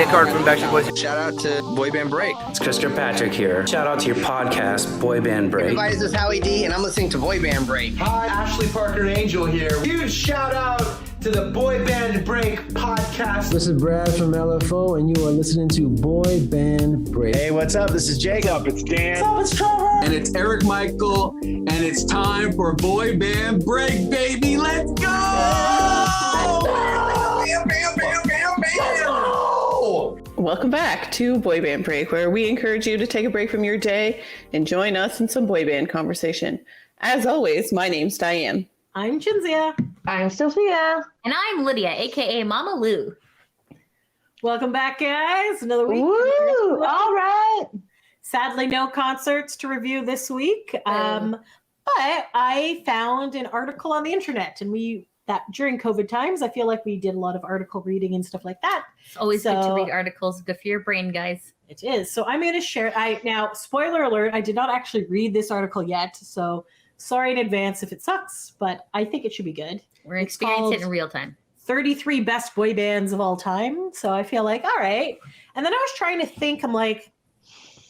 Card from Backstreet Boys. Shout out to Boy Band Break. It's Chris Kirkpatrick here. Shout out to your podcast, Boy Band Break. Everybody, this is Howie D, and I'm listening to Boy Band Break. Hi, Ashley Parker Angel here. Huge shout out to the Boy Band Break podcast. This is Brad from LFO, and you are listening to Boy Band Break. Hey, what's up? This is Jacob. What's up? It's Dan. What's up? It's Trevor. And it's Eric Michael, and it's time for Boy Band Break, baby. Let's go! Bam, bam, bam, bam, bam. Welcome back to Boy Band Break, where we encourage you to take a break from your day and join us in some boy band conversation. As always, my name's Diane. I'm Jinzia. I'm Sophia. And I'm Lydia, aka Mama Lou. Welcome back, guys. Another week. Woo! All right. Sadly, no concerts to review this week. But I found an article on the internet, and that during COVID times, I feel like we did a lot of article reading and stuff like that. It's always good to read articles. Good for your brain, guys. It is. So I'm going to share. Now, spoiler alert, I did not actually read this article yet, so sorry in advance if it sucks, but I think it should be good. We're experiencing it in real time. 33 best boy bands of all time. So I feel like, all right. And then I was trying to think, I'm like,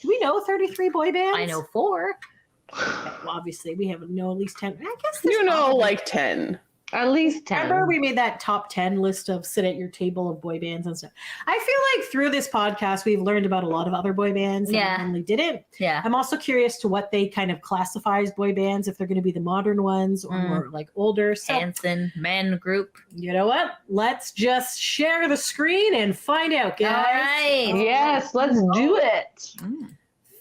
do we know 33 boy bands? I know 4. Well, obviously, we have know at least 10. I guess like 10. At least 10. Remember we made that top 10 list of sit at your table of boy bands and stuff. I feel like through this podcast, we've learned about a lot of other boy bands that normally didn't. Yeah. I'm also curious to what they kind of classify as boy bands, if they're going to be the modern ones or more like older. So, Hanson, men group. You know what? Let's just share the screen and find out, guys. All right. Yes, let's do it.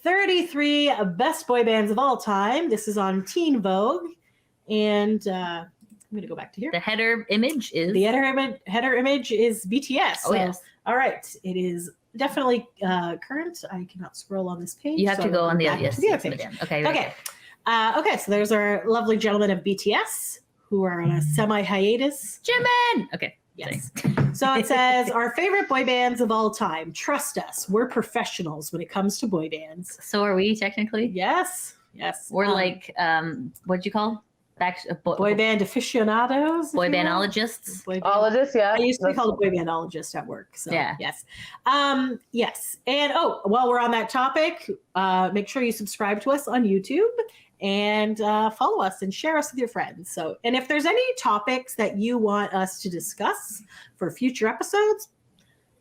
33 best boy bands of all time. This is on Teen Vogue. And I'm going to go back to here. The header image is? The header image is BTS. Oh, yes. All right. It is definitely current. I cannot scroll on this page. You have to go on the other page. Okay. Okay. So there's our lovely gentlemen of BTS who are on a semi-hiatus. Jimin! Okay. Yes. So it says, our favorite boy bands of all time. Trust us. We're professionals when it comes to boy bands. So are we technically? Yes. We're like, what'd you call? Boy band aficionados. Boy bandologists. Ologists, yeah. I used to be called a boy bandologist at work. So yeah. Yes. Yes. And while we're on that topic, make sure you subscribe to us on YouTube and follow us and share us with your friends. So, and if there's any topics that you want us to discuss for future episodes,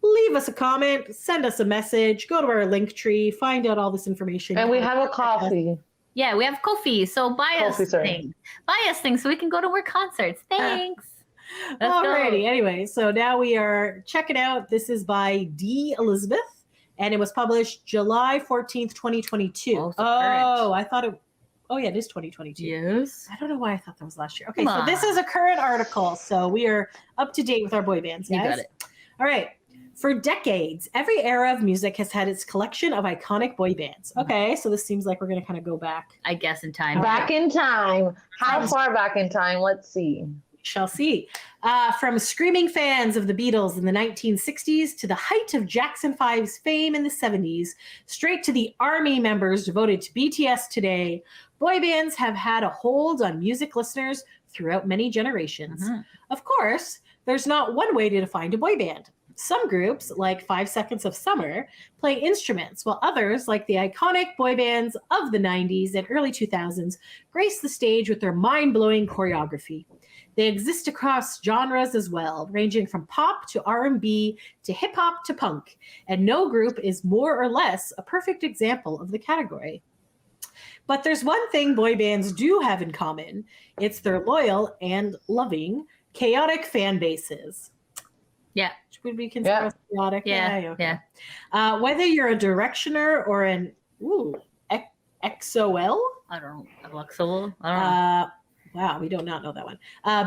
leave us a comment, send us a message, go to our link tree, find out all this information. And we have a coffee. Yeah, we have Ko-fi, so buy us things so we can go to more concerts. Thanks. Alrighty. Anyway, so now we are checking out. This is by D. Elizabeth, and it was published July 14th, 2022. I thought it. Oh yeah, it is 2022. Yes. I don't know why I thought that was last year. Okay, so this is a current article, so we are up to date with our boy bands, guys. You got it. All right. For decades, every era of music has had its collection of iconic boy bands. Okay, so this seems like we're going to kind of go back. I guess in time. Back in time. How far back in time? Let's see. We shall see. From screaming fans of the Beatles in the 1960s to the height of Jackson 5's fame in the 70s, straight to the army members devoted to BTS today, boy bands have had a hold on music listeners throughout many generations. Mm-hmm. Of course, there's not one way to define a boy band. Some groups, like 5 Seconds of Summer, play instruments, while others, like the iconic boy bands of the 90s and early 2000s, grace the stage with their mind-blowing choreography. They exist across genres as well, ranging from pop to R&B to hip-hop to punk, and no group is more or less a perfect example of the category. But there's one thing boy bands do have in common. It's their loyal and loving, chaotic fan bases. Yeah. Would be considered chaotic. Yeah. Whether you're a Directioner or an XOL. I don't know. Wow, we do not know that one.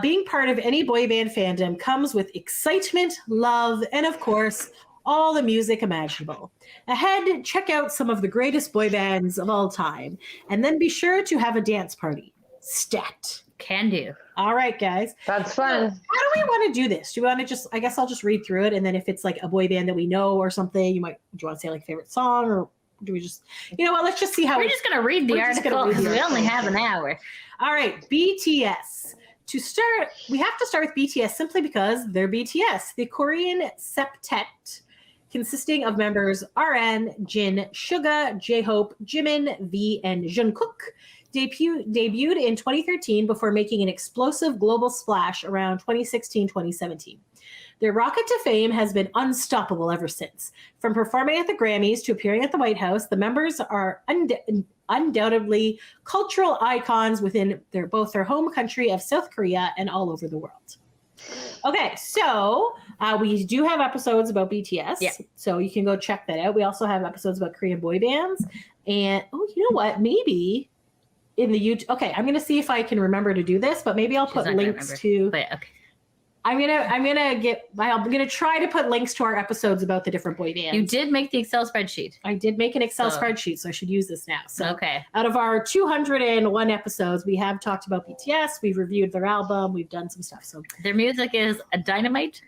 Being part of any boy band fandom comes with excitement, love, and of course, all the music imaginable. Ahead, check out some of the greatest boy bands of all time, and then be sure to have a dance party. Stat. Can do. All right, guys. That's fun. So, how do we want to do this? Do we want to I guess I'll just read through it, and then if it's like a boy band that we know or something, do you want to say like favorite song, or do we just, you know what, let's just see how we're just going to read the article because we only have an hour. All right, BTS. To start, we have to start with BTS simply because they're BTS. The Korean septet consisting of members RM, Jin, Suga, J-Hope, Jimin, V, and Jungkook. Debuted in 2013 before making an explosive global splash around 2016-2017. Their rocket to fame has been unstoppable ever since. From performing at the Grammys to appearing at the White House, the members are undoubtedly cultural icons within both their home country of South Korea and all over the world. Okay, so we do have episodes about BTS, so you can go check that out. We also have episodes about Korean boy bands, and you know what? Maybe in the YouTube. Okay, I'm gonna see if I can remember to do this, but maybe I'll put links to. But, okay. I'm gonna try to put links to our episodes about the different boy bands. You did make the Excel spreadsheet. I did make an Excel spreadsheet, so I should use this now. So okay. Out of our 201 episodes, we have talked about BTS. We've reviewed their album. We've done some stuff. So their music is a dynamite.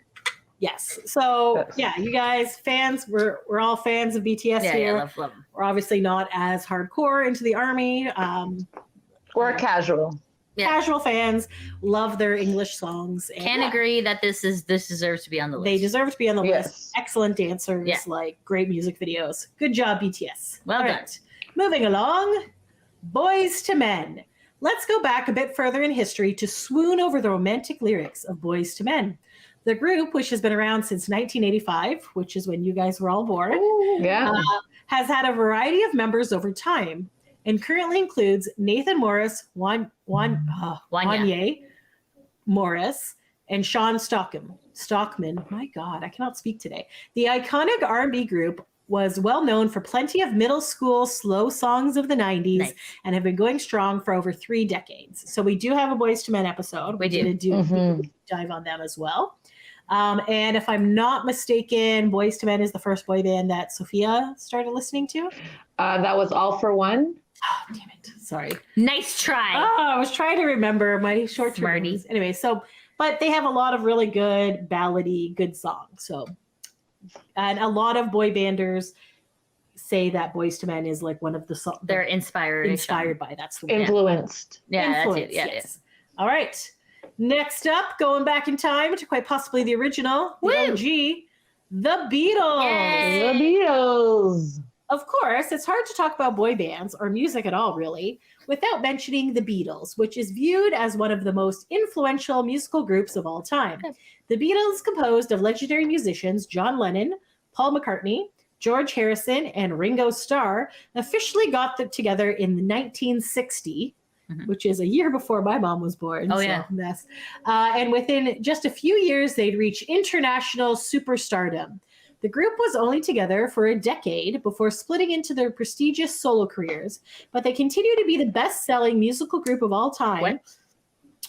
Yes. So yeah, you guys, fans, we're all fans of BTS here. Yeah, love them. We're obviously not as hardcore into the ARMY. We're casual. Casual fans, love their English songs. And Can agree that this deserves to be on the list. They deserve to be on the list. Excellent dancers, like great music videos. Good job, BTS. Well done. Right. Moving along, Boys to Men. Let's go back a bit further in history to swoon over the romantic lyrics of Boys to Men. The group, which has been around since 1985, which is when you guys were all born, has had a variety of members over time, and currently includes Nathan Morris, Wanye Morris, and Sean Stockman. My God, I cannot speak today. The iconic R&B group was well known for plenty of middle school slow songs of the 90s and have been going strong for over 3 decades. So we do have a Boys to Men episode. We did do a dive on them as well. And if I'm not mistaken, Boys to Men is the first boy band that Sophia started listening to. That was All for One. Oh, damn it. Sorry. Nice try. Oh, I was trying to remember my short-term memories. Anyway, but they have a lot of really good ballady, good songs. So, and a lot of boy banders say that Boys to Men is like one of the songs. They're inspired by. That's the word. Influenced. Yeah, Influenced, that's it. yes. All right. Next up, going back in time to quite possibly the original, the OG, the Beatles. Yay. The Beatles. Of course, it's hard to talk about boy bands or music at all, really, without mentioning the Beatles, which is viewed as one of the most influential musical groups of all time. The Beatles, composed of legendary musicians John Lennon, Paul McCartney, George Harrison, and Ringo Starr, officially got them together in 1960, which is a year before my mom was born. And within just a few years, they'd reach international superstardom. The group was only together for a decade before splitting into their prestigious solo careers, but they continue to be the best-selling musical group of all time,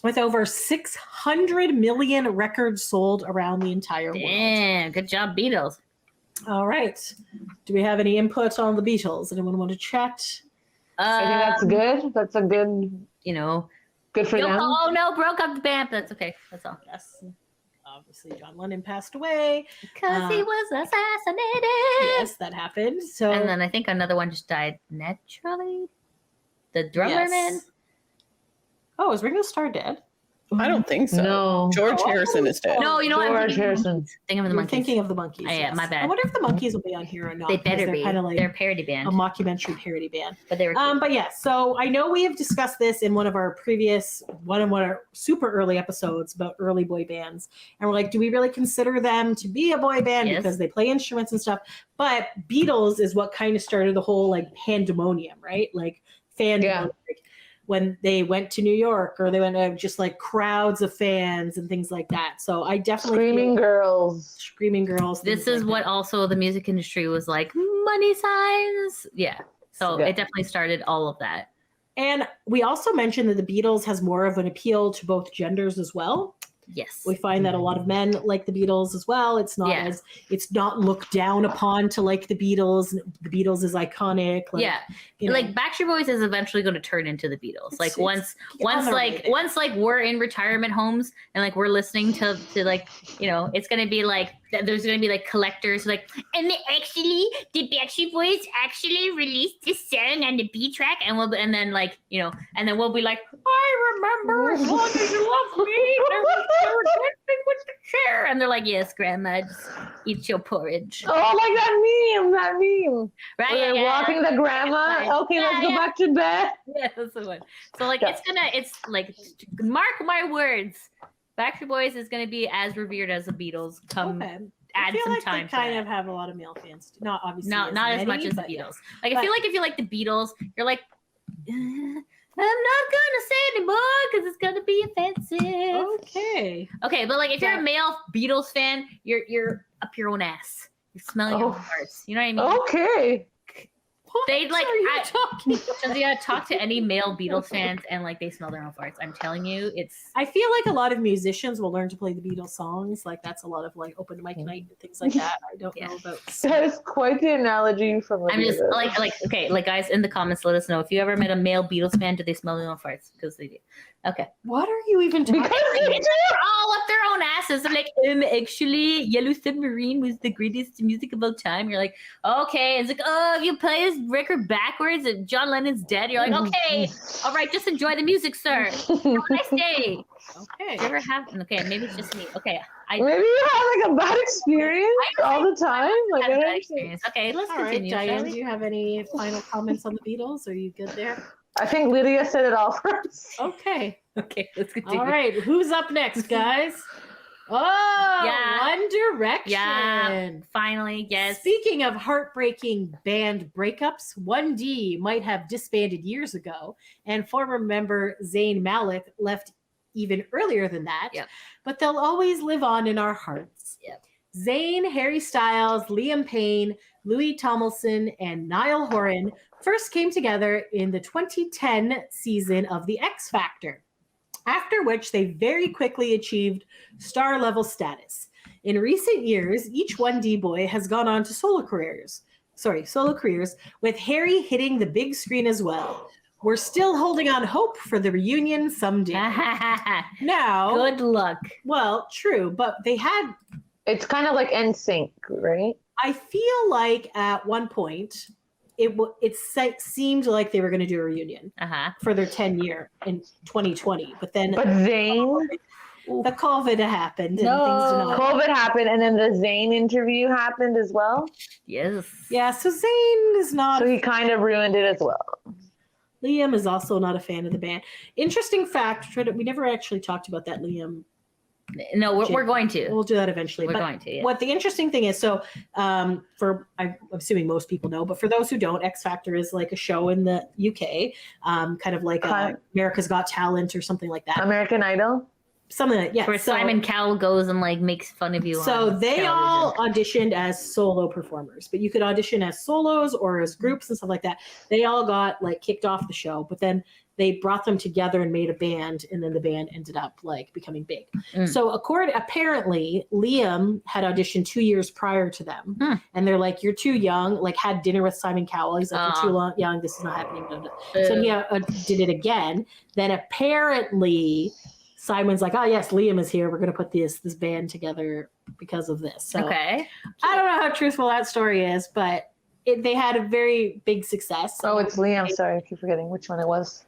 with over 600 million records sold around the entire world. Yeah, good job, Beatles. All right. Do we have any input on the Beatles? Anyone want to chat? I think that's good. That's a good, good for them. Oh, no, broke up the band. That's okay. That's all. Yes. Obviously, John Lennon passed away. Because he was assassinated. Yes, that happened. So, and then I think another one just died naturally. The drummer man. Oh, is Ringo Starr dead? I don't think so. No. George Harrison is dead. No, you know what? George Harrison. Thinking of the Monkees. Thinking of the Monkees. Yeah, my bad. I wonder if the Monkees will be on here or not. They better be. Kind of like they're a parody band. A mockumentary parody band. But they were. But yeah, so I know we have discussed this in one of our super early episodes about early boy bands, and we're like, do we really consider them to be a boy band because they play instruments and stuff? But Beatles is what kind of started the whole like pandemonium, right? Like fandom. Yeah. When they went to New York, or they went to just like crowds of fans and things like that. So I definitely Screaming Girls. This is what also the music industry was like, money signs. Yeah. So it definitely started all of that. And we also mentioned that the Beatles has more of an appeal to both genders as well. Yes. We find that a lot of men like the Beatles as well. It's not looked down upon to like the Beatles. The Beatles is iconic. Like Backstreet Boys is eventually going to turn into the Beatles. Like once we're in retirement homes and like we're listening to like, it's going to be like, there's going to be like collectors like, and the Backstreet Boys actually released this song on the B track, and we'll be like, I remember as long as you love me. They were dancing with the chair, and they're like, yes, grandma, eat your porridge. Oh, like that meme. Right? Where they're walking the grandma. Okay, let's go back to bed. Yeah, that's the one. So like it's like mark my words. Backstreet Boys is gonna be as revered as the Beatles. Add some like time. They kind of have a lot of male fans. Not obviously. Not as much as the Beatles. Like I feel like if you like the Beatles, you're like, I'm not gonna say anymore because it's gonna be offensive. Okay, but like if you're a male Beatles fan, you're up your own ass. You're smelling your own farts. You know what I mean? Okay. They like talk to any male Beatles fans and like they smell their own farts. I'm telling you, I feel like a lot of musicians will learn to play the Beatles songs. Like that's a lot of like open mic night and things like that. I don't know about. That is quite the analogy from. I'm just like guys in the comments, let us know if you ever met a male Beatles fan. Do they smell their own farts? Because they do. Okay. What are you even talking about? They're all up their own asses. I'm like, actually, Yellow Submarine was the greatest music of all time. You're like, okay. It's like, oh, if you play this record backwards and John Lennon's dead, you're like, okay, all right, just enjoy the music, sir. Have a nice day. Okay. Do you ever have? Okay, maybe it's just me. Okay. Maybe you have like a bad experience all the time. Like a bad experience. Okay, let's continue. Right, Diane, do you have any final comments on the Beatles? Are you good there? I think Lydia said it all first. Okay, let's continue. All right, who's up next, guys? One Direction. Yeah, finally, yes. Speaking of heartbreaking band breakups, 1D might have disbanded years ago, and former member Zayn Malik left even earlier than that. Yep. But they'll always live on in our hearts. Yep. Zayn, Harry Styles, Liam Payne, Louis Tomlinson, and Niall Horan first came together in the 2010 season of The X Factor, after which they very quickly achieved star-level status. In recent years, each 1D boy has gone on to solo careers, with Harry hitting the big screen as well. We're still holding on hope for the reunion someday. Now, good luck. Well, true, but they had... It's kind of like Nsync, right? I feel like at one point... It seemed like they were going to do a reunion for their 10-year in 2020, but Zayn, the COVID happened. And COVID happened, and then the Zayn interview happened as well. Yes. Yeah. So Zayn is not. So he kind of ruined it as well. Liam is also not a fan of the band. Interesting fact: we never actually talked about that, Liam. No, we're going to. We'll do that eventually. We're going to. Yeah. What the interesting thing is, so I'm assuming most people know, but for those who don't, X Factor is like a show in the UK, kind of like America's Got Talent or something like that. American Idol. Something like Where Simon Cowell goes and like makes fun of you. So they all auditioned as solo performers, but you could audition as solos or as groups and stuff like that. They all got like kicked off the show, but then they brought them together and made a band, and then the band ended up like becoming big. So apparently Liam had auditioned 2 years prior to them, and they're like, "You're too young." Like had dinner with Simon Cowell. He's like, "You're too young. This is not happening." So he did it again. Then apparently Simon's like, "Oh yes, Liam is here. We're going to put this band together because of this." So I don't know how truthful that story is, but they had a very big success. Oh, it's Liam. Sorry, I keep forgetting which one it was.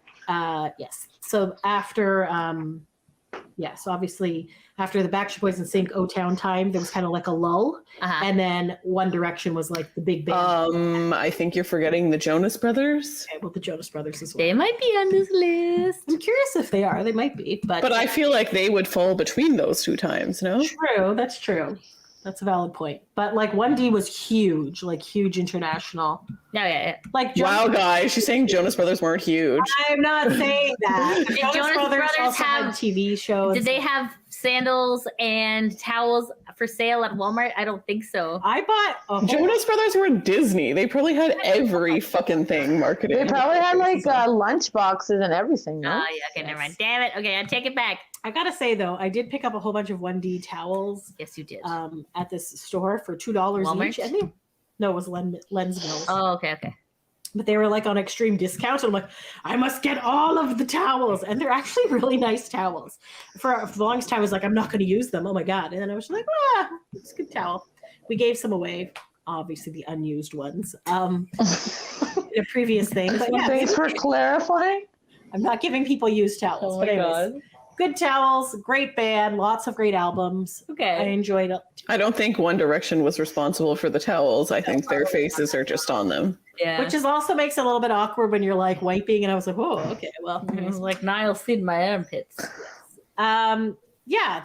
Yes. So after, so obviously after the Backstreet Boys and Nsync O-Town time, there was kind of like a lull, and then One Direction was like the big band. I think you're forgetting the Jonas Brothers. Okay, well, the Jonas Brothers as well. They might be on this list. I'm curious if they are. They might be, but I feel like they would fall between those two times. No, true. That's true. That's a valid point. But like 1D was huge, like huge international. Yeah. Like wow, guys, she's saying Jonas Brothers weren't huge. I'm not saying that. Did Jonas Brothers also have TV shows? Did they have sandals and towels for sale at Walmart? I don't think so. I bought Jonas Brothers were Disney. They probably had every fucking thing marketed. They probably had like lunch boxes and everything. No? Oh yeah, okay, never mind. Damn it. Okay, I take it back. I gotta say though, I did pick up a whole bunch of 1D towels. Yes, you did. At this store for $2 each. I think no, it was Lens Mills. Oh, okay. But they were like on extreme discount. And I'm like, I must get all of the towels, and they're actually really nice towels. For the longest time, I was like, I'm not going to use them. Oh my god! And then I was like, it's a good towel. We gave some away, obviously the unused ones. In a previous thing. But thanks for clarifying. I'm not giving people used towels. Oh my god. Good towels, great band, lots of great albums. Okay. I enjoyed it. I don't think One Direction was responsible for the towels. I think their faces are just on them. Yeah. Which is also makes it a little bit awkward when you're like wiping, and I was like, oh, okay, well. It was like Niall feed my armpits. Yeah.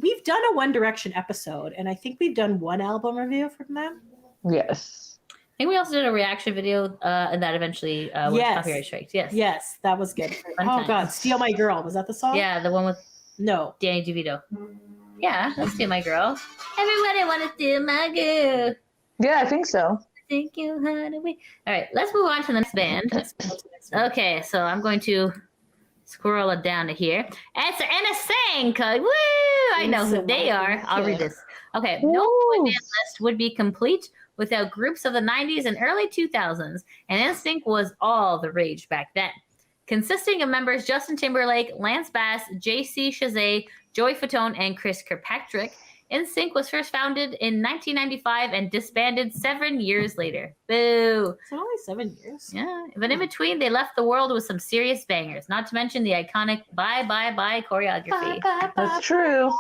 We've done a One Direction episode, and I think we've done one album review from them. Yes. I think we also did a reaction video, and that eventually was copyright striked. Yes. Yes, that was good. Fun Oh times. God, Steal My Girl. Was that the song? Yeah, the one with No. Danny DeVito. Yeah, let's steal my girl. Everybody wanna steal my girl. Yeah, I think so. Think you had a way. All right, let's move on to the next band. Okay, so I'm going to scroll it down to here. It's Nsync. Woo! I know who they are. I'll read this. Okay, no boy band list would be complete without groups of the 90s and early 2000s, and Nsync was all the rage back then. Consisting of members Justin Timberlake, Lance Bass, JC Chazé, Joey Fatone, and Chris Kirkpatrick, Nsync was first founded in 1995 and disbanded 7 years later. Boo! It's only 7 years. Yeah, but in between, they left the world with some serious bangers, not to mention the iconic Bye Bye Bye choreography. That's true.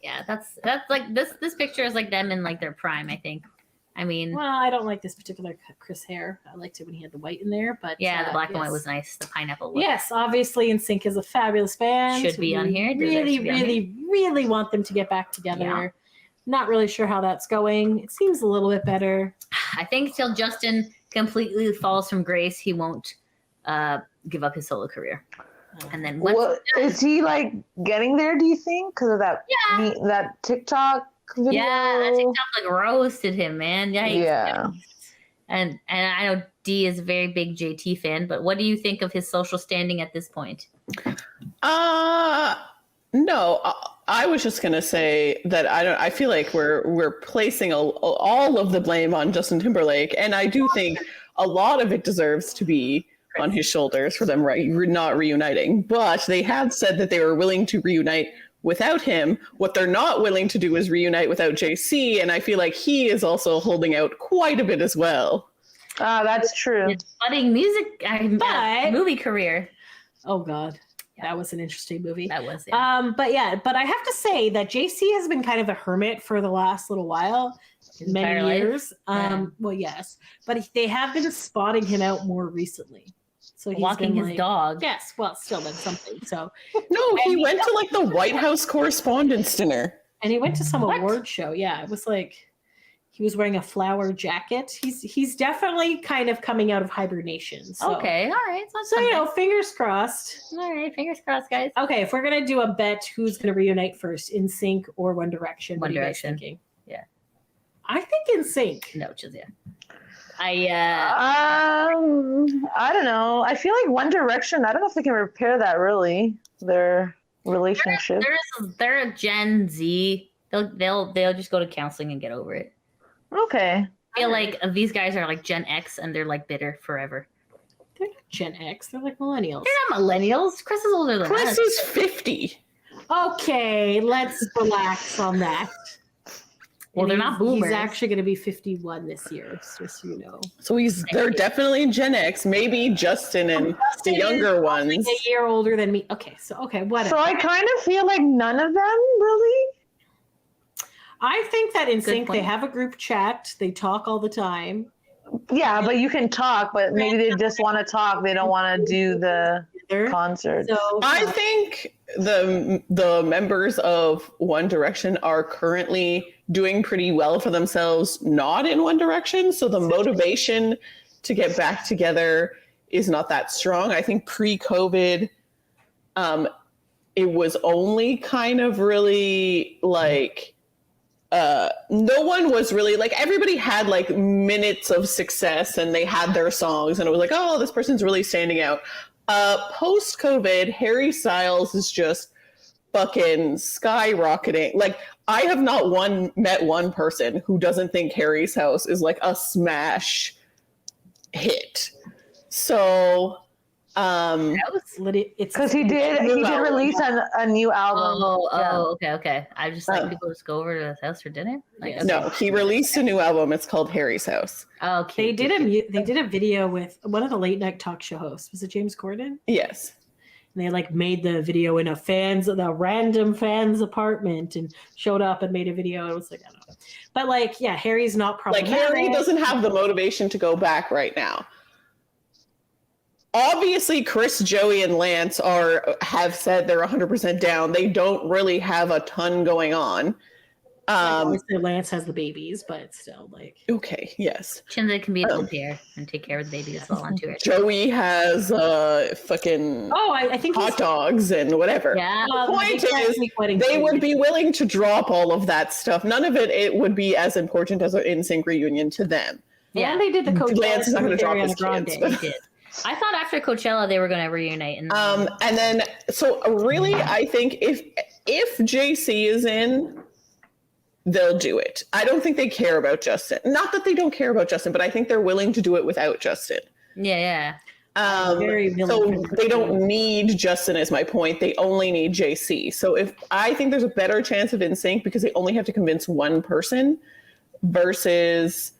Yeah, that's like this picture is like them in like their prime, I think. I mean, Well, I don't like this particular Chris hair. I liked it when he had the white in there, but yeah, the black and yes. white was nice. The pineapple look. Yes, obviously, Nsync is a fabulous band. Should be on here. Really, Deserves to be on really, really want them to get back together. Yeah. Not really sure how that's going. It seems a little bit better. I think till Justin completely falls from grace, he won't give up his solo career. And then once What is he like getting there? Do you think because of that? Yeah. That TikTok video. Yeah, that TikTok like roasted him, man. Yikes. Yeah. And I know D is a very big JT fan, but what do you think of his social standing at this point? No, I was just gonna say that I feel like we're placing all of the blame on Justin Timberlake, and I do think a lot of it deserves to be on his shoulders for them not reuniting. But they have said that they were willing to reunite without him. What they're not willing to do is reunite without JC, and I feel like he is also holding out quite a bit as well. That's true. His budding movie career. Oh God, that was an interesting movie. That was. Yeah. But I have to say that JC has been kind of a hermit for the last little while, many years. Well, yes, but they have been spotting him out more recently. So he's walking been his dog. Yes, well, still that's something. So No, he went to like the White House Correspondents' Dinner. And he went to some award show. Yeah, it was like he was wearing a flower jacket. He's definitely kind of coming out of hibernation. So. Okay, all right. So fingers crossed. All right, fingers crossed, guys. Okay, if we're gonna do a bet, who's gonna reunite first, Nsync or One Direction? One what are you guys Direction. thinking? Yeah. I think Nsync. No, just yeah. I don't know. I feel like One Direction. I don't know if they can repair that. Really, their relationship. They're a Gen Z. They'll just go to counseling and get over it. Okay. I feel like these guys are like Gen X and they're like bitter forever. They're not Gen X. They're like millennials. They're not millennials. Chris is older than Chris us. is 50. Okay, let's relax on that. Well, And they're not boomers. He's actually going to be 51 this year, just so you know. So they're definitely Gen X, maybe Justin and the younger ones. A year older than me. Okay, whatever. So I kind of feel like none of them really. I think that in sync point. they have a group chat. They talk all the time. Yeah, but you can talk, but maybe they just want to talk. They don't want to do the concert. So I think the members of One Direction are currently doing pretty well for themselves, not in One Direction. So the motivation to get back together is not that strong. I think pre-COVID, it was only kind of really like, no one was really like, everybody had like minutes of success and they had their songs and it was like, oh, this person's really standing out. Post-COVID, Harry Styles is just fucking skyrocketing. Like, I have not met one person who doesn't think Harry's House is like a smash hit. So, it's because he did release a new album. Okay. I just like people just go over to his house for dinner. Like, okay. No, he released a new album. It's called Harry's House. Okay. They did a video with one of the late night talk show hosts. Was it James Corden? Yes. And they like made the video in the random fan's apartment and showed up and made a video. It was like, I don't know. But like, yeah, Harry's not Like problematic. Harry doesn't have the motivation to go back right now. Obviously, Chris, Joey, and Lance have said they're 100% down. They don't really have a ton going on. Obviously, Lance has the babies, but it's still like okay, yes. Chinza can be the pair and take care of the baby as well on tour. Joey has fucking I think hot dogs and whatever. Yeah. The point is, they would be willing to drop all of that stuff. None of it would be as important as an Nsync reunion to them. Yeah, and they did the Coachella. Lance is not going to drop his Grande. kids. I thought after Coachella they were going to reunite. And then, so really, I think if JC is in, they'll do it. I don't think they care about Justin. Not that they don't care about Justin, but I think they're willing to do it without Justin. Yeah. So they don't need Justin, is my point. They only need JC. So I think there's a better chance of Nsync because they only have to convince one person versus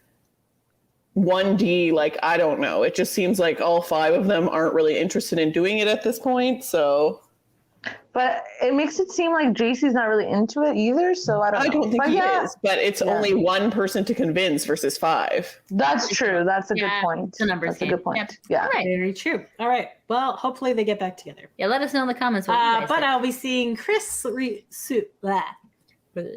1D. Like, I don't know. It just seems like all 5 of them aren't really interested in doing it at this point. So. But it makes it seem like JC's not really into it either, so I don't know. I don't think he is, but it's only one person to convince versus 5. That's true. That's a good point. That's a good point. Yep. Yeah. Right. Very true. All right. Well, hopefully they get back together. Yeah, let us know in the comments what you guys but think. I'll be seeing Chris.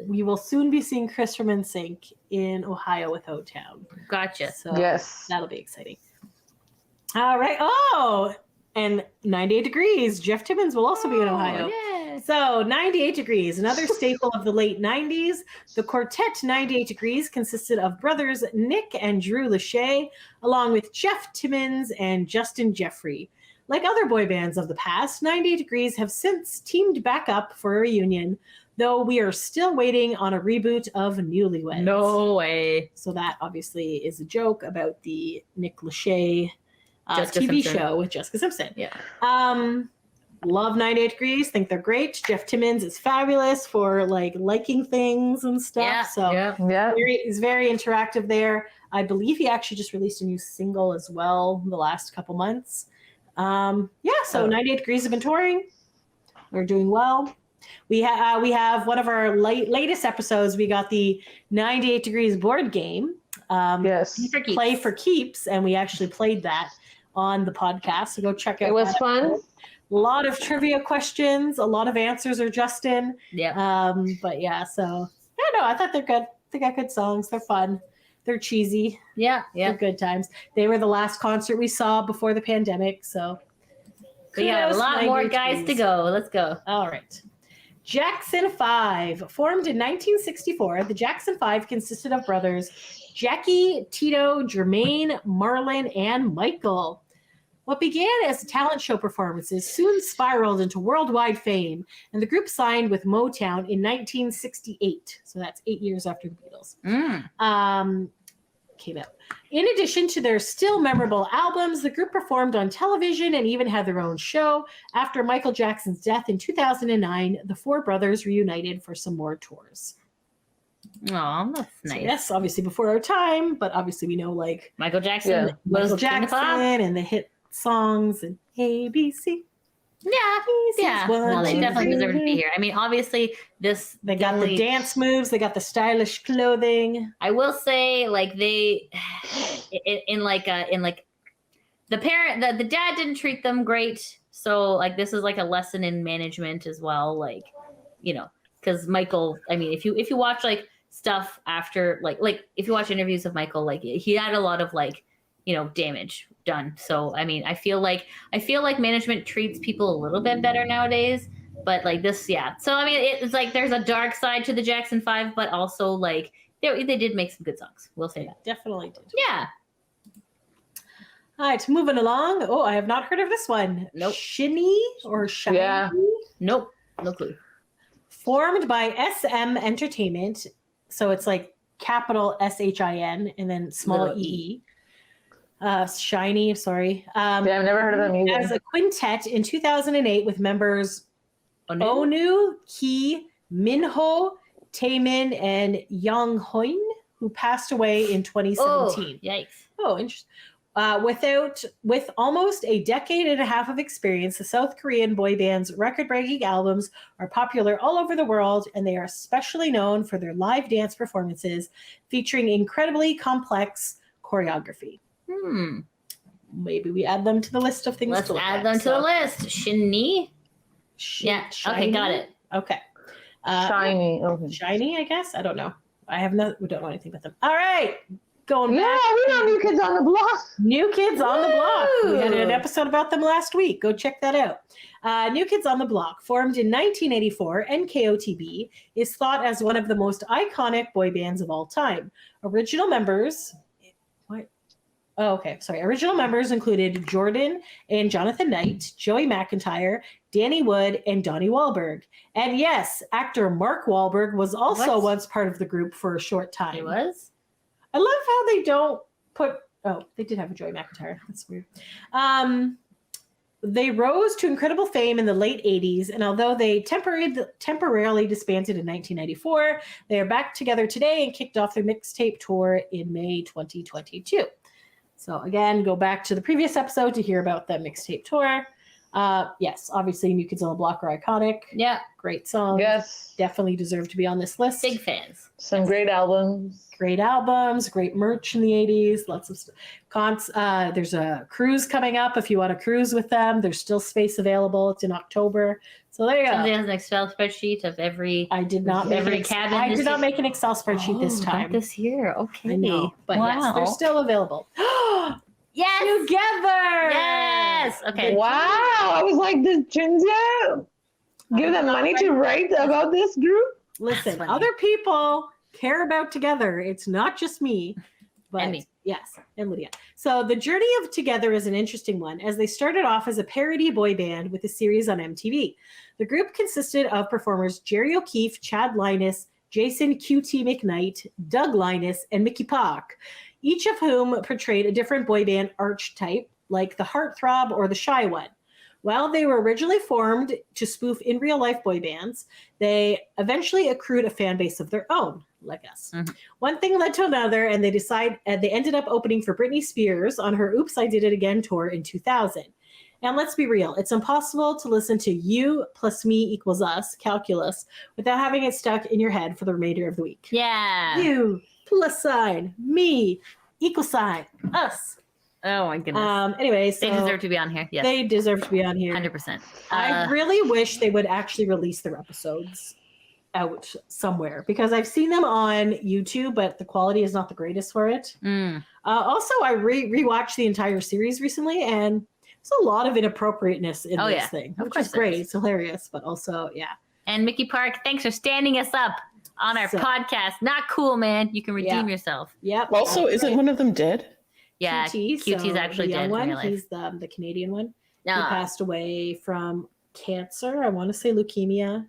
We will soon be seeing Chris from Nsync in Ohio with O-Town. Gotcha. So yes, that'll be exciting. All right. Oh, and 98 Degrees. Jeff Timmons will also be in Ohio. Yay. So 98 Degrees, another staple of the late 90s. The quartet 98 Degrees consisted of brothers Nick and Drew Lachey, along with Jeff Timmons and Justin Jeffrey. Like other boy bands of the past, 98 Degrees have since teamed back up for a reunion, though we are still waiting on a reboot of Newlyweds. No way. So that obviously is a joke about the Nick Lachey Jessica TV Simpson. show with Jessica Simpson. Yeah. Love 98 Degrees. Think they're great. Jeff Timmons is fabulous for liking things and stuff. Yeah. So yeah, he's very interactive there. I believe he actually just released a new single as well in the last couple months. So 98 Degrees have been touring. We're doing well. We have one of our latest episodes. We got the 98 Degrees board game. yes, Play for keeps, and we actually played that on the podcast. So go check out. it was fun. A lot of trivia questions. A lot of answers are Justin. Yeah. But yeah, so I thought they're good. They got good songs. They're fun. They're cheesy. Yeah. They're good times. They were the last concert we saw before the pandemic. So We got a kudos, lot more 98 guys to Degrees. go. Let's go. All right. Jackson 5. Formed in 1964, the Jackson 5 consisted of brothers Jackie, Tito, Jermaine, Marlon, and Michael. What began as talent show performances soon spiraled into worldwide fame, and the group signed with Motown in 1968. So that's 8 years after the Beatles. Came out. In addition to their still memorable albums, the group performed on television and even had their own show. After Michael Jackson's death in 2009, the 4 brothers reunited for some more tours. Oh, that's nice. So yes, obviously before our time, but obviously we know Michael Jackson Yeah. was Michael King of Pop. Jackson and the hit songs and ABC. Yeah. No, they definitely deserve to be here. I mean, obviously, They got the dance moves. They got the stylish clothing. I will say, they, in the parent, the dad didn't treat them great. So, this is a lesson in management as well. Because Michael, I mean, if you watch stuff after, if you watch interviews of Michael, he had a lot of damage done. So I mean, I feel like management treats people a little bit better nowadays, but this, yeah. So I mean, it's there's a dark side to the Jackson 5, but also they did make some good songs. We'll say that. Definitely did. Yeah. All right, moving along. Oh, I have not heard of this one. Nope. Shinny or Shiny? Yeah. Nope. No clue. Formed by SM Entertainment. So it's capital SHIN and then small Little E. Shiny, sorry. Yeah, I've never heard of them either. As a quintet in 2008 with members Onu, Ki, Minho, Taemin, and Young Hoin, who passed away in 2017. Yikes. Oh, interesting. With almost a decade and a half of experience, the South Korean boy band's record-breaking albums are popular all over the world, and they are especially known for their live dance performances featuring incredibly complex choreography. Maybe we add them to the list of things. Let's add them to the list. Shinee? Yeah. Shiny? Okay, got it. Okay. Shiny. Okay. Shiny, I guess. I don't know. We don't know anything about them. All right. Going Yeah, back. we know New Kids on the Block. New Kids on the Block. We had Woo! an episode about them last week. Go check that out. New Kids on the Block, formed in 1984, NKOTB, is thought as one of the most iconic boy bands of all time. Original members included Jordan and Jonathan Knight, Joey McIntyre, Danny Wood, and Donnie Wahlberg. And yes, actor Mark Wahlberg was also once part of the group for a short time. He was? I love how they don't put. Oh, they did have a Joey McIntyre. That's weird. They rose to incredible fame in the late 80s, and although they temporarily disbanded in 1994, they are back together today and kicked off their mixtape tour in May 2022. So again, go back to the previous episode to hear about that mixtape tour. Yes, obviously New Kids on the Block are iconic. Yeah. Great songs. Yes. Definitely deserve to be on this list. Big fans. Some great albums. Great albums, great merch in the 80s, lots of stuff. There's a cruise coming up if you want to cruise with them. There's still space available. It's in October. So there you go. Somebody has an Excel spreadsheet of every I did not make every an cabin. I did not make an Excel spreadsheet this time. Not this year. Okay. I know, but yes, they're still available. Yes. Together. Yes. Okay. Wow. I was like, did Jinja give them money to write about this group? Listen, funny. other people care about Together. It's not just me, but And me. Yes, and Lydia. So the journey of Together is an interesting one, as they started off as a parody boy band with a series on MTV. The group consisted of performers Jerry O'Keefe, Chad Linus, Jason QT McKnight, Doug Linus, and Mickey Park, each of whom portrayed a different boy band archetype, like the heartthrob or the shy one. While they were originally formed to spoof in real life boy bands, they eventually accrued a fan base of their own, like us. Mhm. One thing led to another, and they ended up opening for Britney Spears on her Oops, I Did It Again tour in 2000. And let's be real, it's impossible to listen to You plus Me equals Us, calculus, without having it stuck in your head for the remainder of the week. Yeah. You plus sign, me, equal sign, us. Oh my goodness. Anyway, so They deserve to be on here. Yes. they deserve to be on here. 100%. I really wish they would actually release their episodes out somewhere, because I've seen them on YouTube, but the quality is not the greatest for it. Also, I rewatched the entire series recently, and there's a lot of inappropriateness in this thing, Of which course is great. there is. It's hilarious, but also, yeah. And Mickey Park, thanks for standing us up on our podcast. Not cool, man. You can redeem yourself. Yep. Also, that's isn't right. one of them dead? Yeah, QT's QT's actually the young dead in one. real life. He's the Canadian one. He Ah. passed away from cancer. I want to say leukemia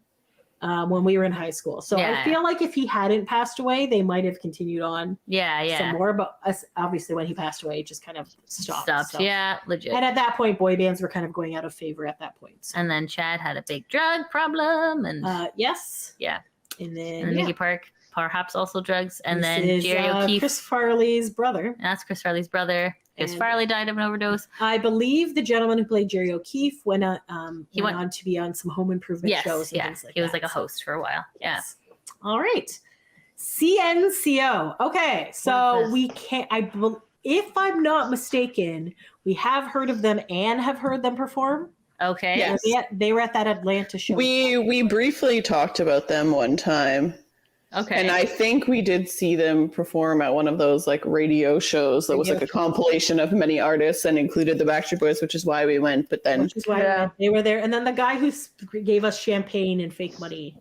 when we were in high school. So Yeah. I feel like if he hadn't passed away, they might have continued on some more. But obviously, when he passed away, it just kind of stopped. So. Yeah, legit. And at that point, boy bands were kind of going out of favor at that point. So. And then Chad had a big drug problem, and yes, yeah, and then and Mickey Park perhaps also drugs, and This then is, Jerry O'Keefe. Chris Farley's brother. That's Chris Farley's brother. Chris And- Farley died of an overdose. I believe the gentleman who played Jerry O'Keefe went on to be on some home improvement shows. And things like he was that. like a host for a while. Yeah. Yes. All right. CNCO. Okay, so we can't. If I'm not mistaken, we have heard of them and have heard them perform. Okay. Yes. They were at that Atlanta show. We briefly talked about them one time. Okay. And I think we did see them perform at one of those like radio shows that was like a compilation of many artists and included the Backstreet Boys, which is why we went. But then Which is why they were there. And then the guy who gave us champagne and fake money.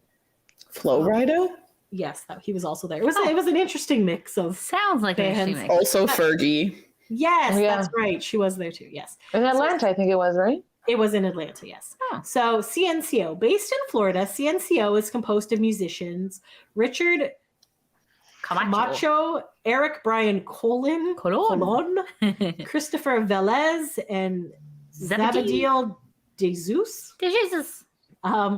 Flo Rida? Yes, he was also there. It was an interesting mix of sounds like an bands. interesting mix. Also Fergie. Yes, Oh, yeah. that's right. She was there too. Yes. In Atlanta, I think it was, right? It was in Atlanta, yes. So CNCO, based in Florida, CNCO is composed of musicians Richard Camacho, Eric Brian Colon, Christopher Velez, and Zabadiel Jesus.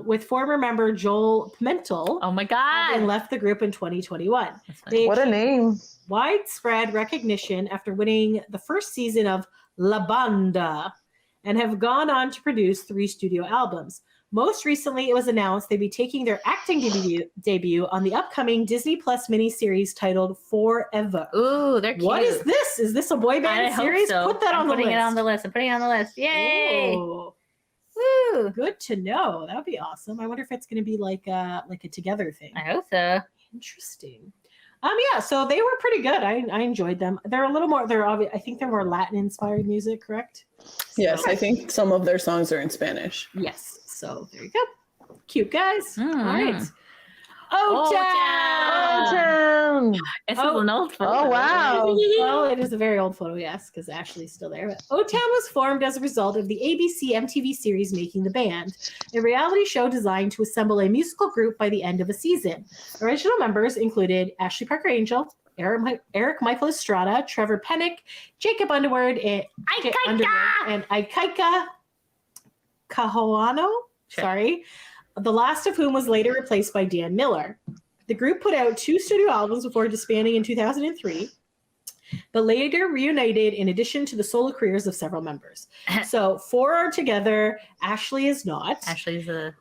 with former member Joel Pimentel. Oh my God. Having left the group in 2021. What a name. Widespread recognition after winning the first season of La Banda and have gone on to produce 3 studio albums. Most recently, it was announced they'd be taking their acting debut on the upcoming Disney Plus miniseries titled Forever. Ooh, they're cute. What is this? Is this a boy band series? Hope so. Put that on the list. I'm putting it on the list. I'm putting it on the list. Yay! Ooh. Woo! Good to know. That would be awesome. I wonder if it's going to be like a together thing. I hope so. Interesting. Yeah, so they were pretty good. I enjoyed them. They're a little more. I think they're more Latin inspired music, correct? Yes, I think some of their songs are in Spanish. Yes. So there you go. Cute guys. Mm. All right. O-Town. It's an old photo. Oh, wow. Well, it is a very old photo, yes, because Ashley's still there. But O-Town was formed as a result of the ABC MTV series Making the Band, a reality show designed to assemble a musical group by the end of a season. Original members included Ashley Parker Angel, Eric Michael Estrada, Trevor Pennick, Jacob Underwood, and Ikaika Kahoano. Sorry. The last of whom was later replaced by Dan Miller. The group put out 2 studio albums before disbanding in 2003, but later reunited in addition to the solo careers of several members. So 4 are together. Ashley is not. Ashley's a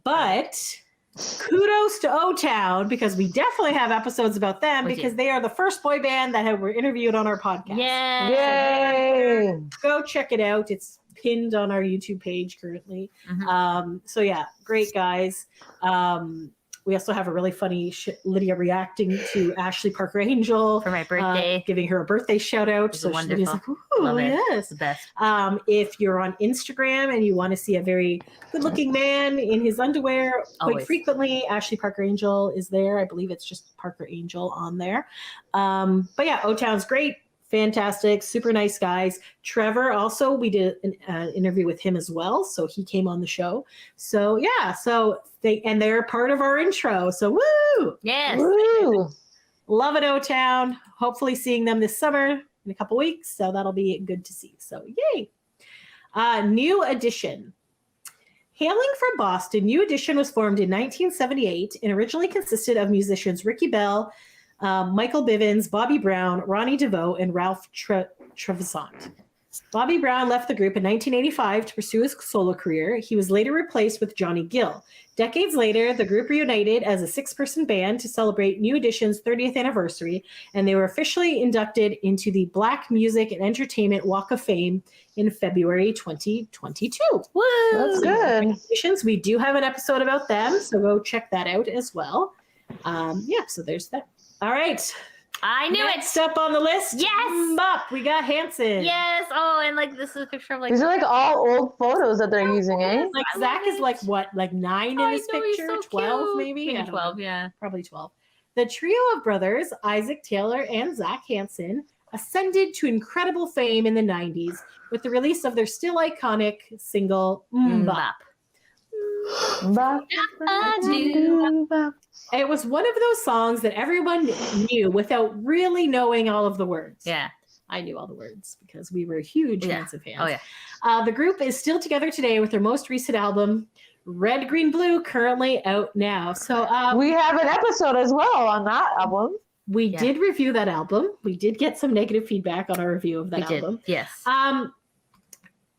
but kudos to O-Town, because we definitely have episodes about them, because they are the first boy band that were interviewed on our podcast. Yay! Go check it out. It's pinned on our YouTube page currently. So yeah, great guys. We also have a really funny Lydia reacting to Ashley Parker Angel for my birthday, giving her a birthday shout out. So she's like, "Ooh, yes, the best." If you're on Instagram and you want to see a very good-looking man in his underwear, quite frequently, Ashley Parker Angel is there. I believe it's just Parker Angel on there. But yeah, O-Town's great. Fantastic, super nice guys. Trevor also, we did an interview with him as well, so he came on the show. So yeah, they're part of our intro. So woo! Yes, woo! Love it, O-Town. Hopefully seeing them this summer in a couple weeks, so that'll be good to see. So yay! New Edition. Hailing from Boston, New Edition was formed in 1978 and originally consisted of musicians Ricky Bell, Michael Bivins, Bobby Brown, Ronnie DeVoe, and Ralph Trevisant. Bobby Brown left the group in 1985 to pursue his solo career. He was later replaced with Johnny Gill. Decades later, the group reunited as a 6-person band to celebrate New Edition's 30th anniversary, and they were officially inducted into the Black Music and Entertainment Walk of Fame in February 2022. Woo! That's good. We do have an episode about them, so go check that out as well. So there's that. All right. I knew Next up on the list. Yes. We got Hanson. Yes. Oh, and like this is a picture of like. These are like all old photos that they're using, eh? Like Zach is like what, like 9 in this picture? So 12 cute. maybe? Maybe 12, yeah. Probably 12. The trio of brothers, Isaac Taylor and Zach Hanson, ascended to incredible fame in the 90s with the release of their still iconic single, Mbop. It was one of those songs that everyone knew without really knowing all of the words. Yeah. I knew all the words because we were huge Hanson fans. Oh, yeah. The group is still together today with their most recent album, Red, Green, Blue, currently out now. So we have an episode as well on that album. We did review that album. We did get some negative feedback on our review of that album. Yes.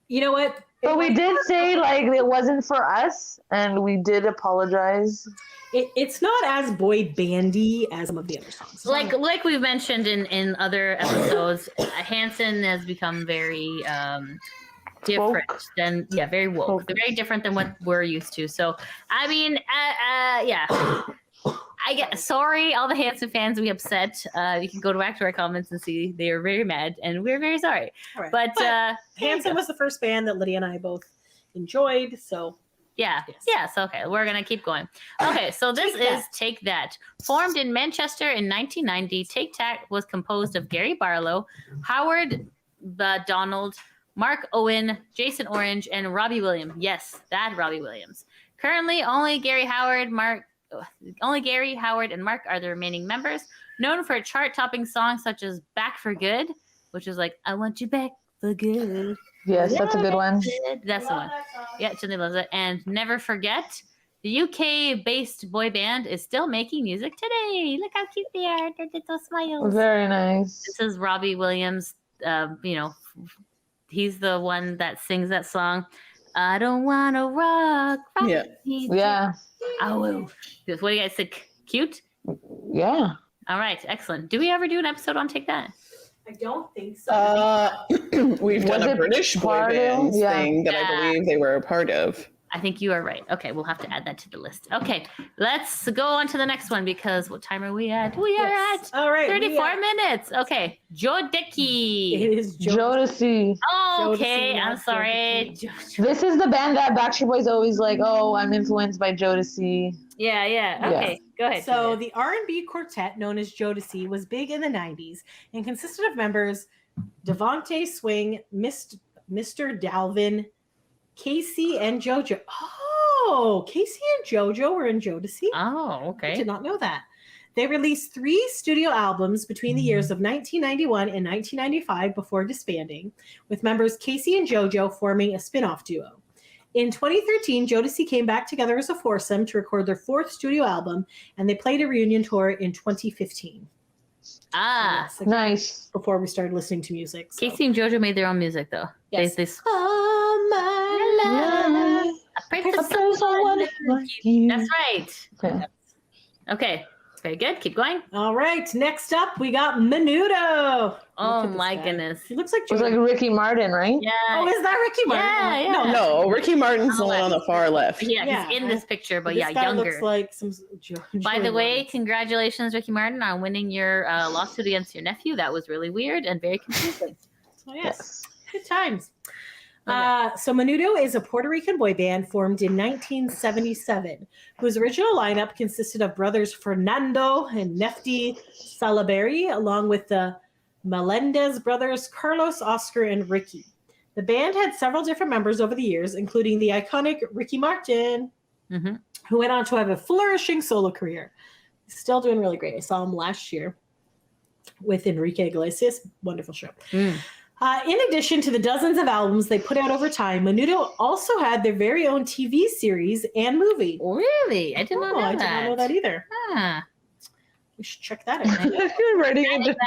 You know what? But we did say like it wasn't for us, and we did apologize. It's not as boy bandy as some of the other songs. Like we've mentioned in other episodes, Hanson has become very different than very woke. They're very different than what we're used to. So I mean, I get sorry, all the Hanson fans we upset. You can go back to our comments and see they are very mad, and we're very sorry. Right. But Hanson was the first band that Lydia and I both enjoyed. So yes. Okay, we're gonna keep going. Okay, so this is Take That. Formed in Manchester in 1990, Take That was composed of Gary Barlow, Howard Donald, Mark Owen, Jason Orange, and Robbie Williams. Yes, that Robbie Williams. Currently, only Gary Howard, and Mark are the remaining members, known for chart-topping songs such as Back for Good, which is like, I Want You Back for Good. Yes, that's a good one. That's the one. Yeah, Chinley loves it. And never forget, the UK-based boy band is still making music today. Look how cute they are. Their little smiles. Very nice. This is Robbie Williams. He's the one that sings that song. I don't want to rock. Yeah. Yeah. Oh, what do you guys think? Cute? Yeah. All right, excellent. Do we ever do an episode on Take That? I don't think so. We've done a British boy band thing that I believe they were a part of. I think you are right. Okay, we'll have to add that to the list. Okay, let's go on to the next one because what time are we at? We are at All right, 34 minutes. Okay, Jodeci. It is Jodeci. Oh, okay, Jodeci, I'm not sorry. This is the band that Backstreet Boys always like, oh, I'm influenced by Jodeci. Yeah. Okay, go ahead. So the R&B quartet known as Jodeci was big in the 90s and consisted of members Devontae Swing, Mr. Dalvin, Casey, and JoJo. Oh, Casey and JoJo were in Jodeci? Oh, okay. I did not know that. They released 3 studio albums between the years of 1991 and 1995 before disbanding, with members Casey and JoJo forming a spin-off duo. In 2013, Jodeci came back together as a foursome to record their 4th studio album, and they played a reunion tour in 2015. Ah, So Nice. before we started listening to music. So. Casey and JoJo made their own music though. Yes. They Oh, my love. I pray for A person someone like you. That's right. Okay. Okay, very good. Keep going. All right, next up we got Menudo. Oh Look at this my guy. goodness. He looks like It was like Ricky Martin, right? Yeah. Oh, is that Ricky Martin? Yeah. No, Ricky Martin's the one on the far left. Yeah, Yeah. he's in this picture, but This yeah, guy younger. looks like some. By the way, congratulations, Ricky Martin, on winning your lawsuit against your nephew. That was really weird and very confusing. So yes, good times. So Menudo is a Puerto Rican boy band formed in 1977, whose original lineup consisted of brothers Fernando and Nefti Salaberry, along with the Melendez brothers Carlos, Oscar, and Ricky. The band had several different members over the years, including the iconic Ricky Martin, who went on to have a flourishing solo career. He's still doing really great. I saw him last year with Enrique Iglesias. Wonderful show. In addition to the dozens of albums they put out over time, Menudo also had their very own TV series and movie. Really? I did not know that. I did not know that either. Ah. We should check that out. Writing it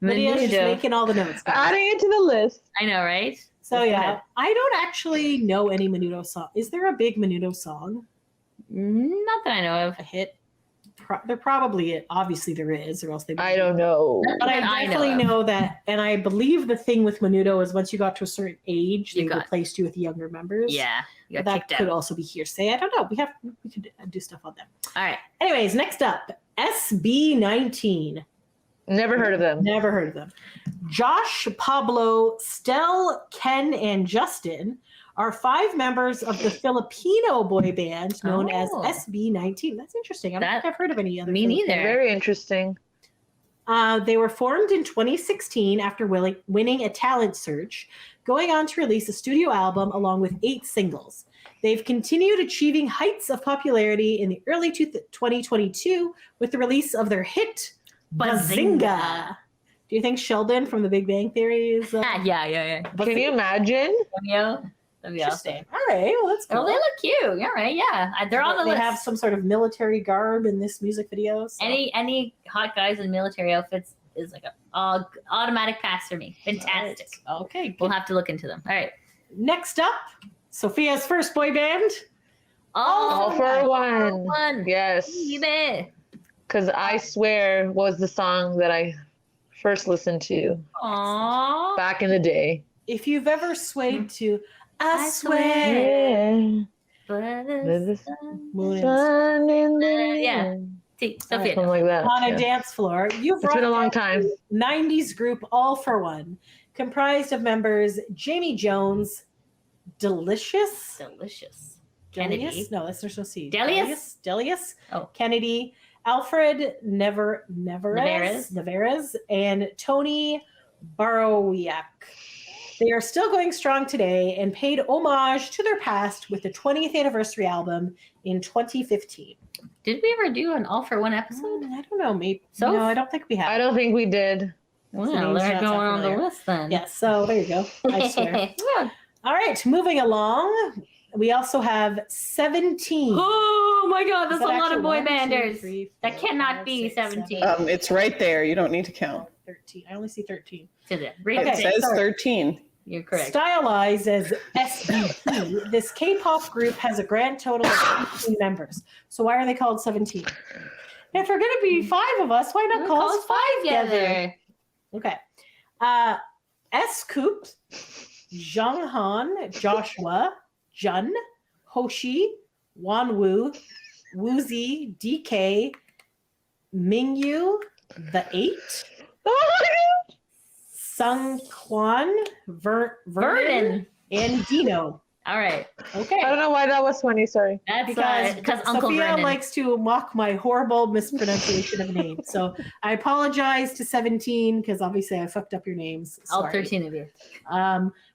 Lydia's just making all the notes. Adding it to the list. I know, right? So yeah, I don't actually know any Menudo song. Is there a big Menudo song? Not that I know of. A hit? There probably, obviously there is, or else they. I don't know. But I definitely know that, and I believe the thing with Menudo is once you got to a certain age, they replaced you with younger members. Yeah, you got that kicked could out. also be hearsay. I don't know. We could do stuff on them. All right. Anyways, next up, SB19. Never heard of them. Never heard of them. Josh, Pablo, Stel, Ken, and Justin are 5 members of the Filipino boy band known as SB19. That's interesting. I don't think I've heard of any other. Me neither. Very interesting. They were formed in 2016 after winning a talent search, going on to release a studio album along with 8 singles. They've continued achieving heights of popularity in the early 2022 with the release of their hit Bazinga. Do you think Sheldon from The Big Bang Theory is? Yeah. Can you imagine? Interesting. All right. Well, that's cool. Oh, they look cute. All right. Yeah. They're on the They list. have some sort of military garb in this music video. So. Any hot guys in military outfits is like a automatic pass for me. Fantastic. Right. Okay. We'll have to look into them. All right. Next up, Sophia's first boy band. All for one. One. Yes. Because I Swear was the song that I first listened to. Aww. Back in the day. If you've ever swayed to I swear. Yeah. But The Moon sun in the yeah. See, Sophia. Something like that. on a yeah. dance floor. You've It's been a long time. 90s group All for One, comprised of members Jamie Jones, Delicious. Kennedy. Delius? No, there's no C. Delius? Oh. Kennedy, Alfred Neverez, and Tony Barowiak. They are still going strong today and paid homage to their past with the 20th anniversary album in 2015. Did we ever do an All for One episode? I don't know. Maybe. So? No, I don't think we have. I don't think we did. Well, they're going on the list then. Yes, so there you go. I swear. Yeah. All right, moving along. We also have 17. Oh my God, that's Is a that lot of actually boy 1, 2, banders. 3, That 4, cannot 5, be 6, 17. 7, It's right there. You don't need to count. 13. I only see 13. It Okay, says sorry. 13. You're correct. Stylized as SVP, this K-pop group has a grand total of 18 members. So why are they called 17? If we're going to be 5 of us, why not call us 5 together? Okay. S-Coop, Junghan, Joshua, Jun, Hoshi, Wanwoo, Woozy, DK, Mingyu, The 8, Sung Kwan, Vernon, and Dino. All right. Okay. I don't know why that was funny. Sorry. That's Because Uncle Sophia Vernon. likes to mock my horrible mispronunciation of names. So I apologize to 17 because obviously I fucked up your names. All Sorry. 13 of you.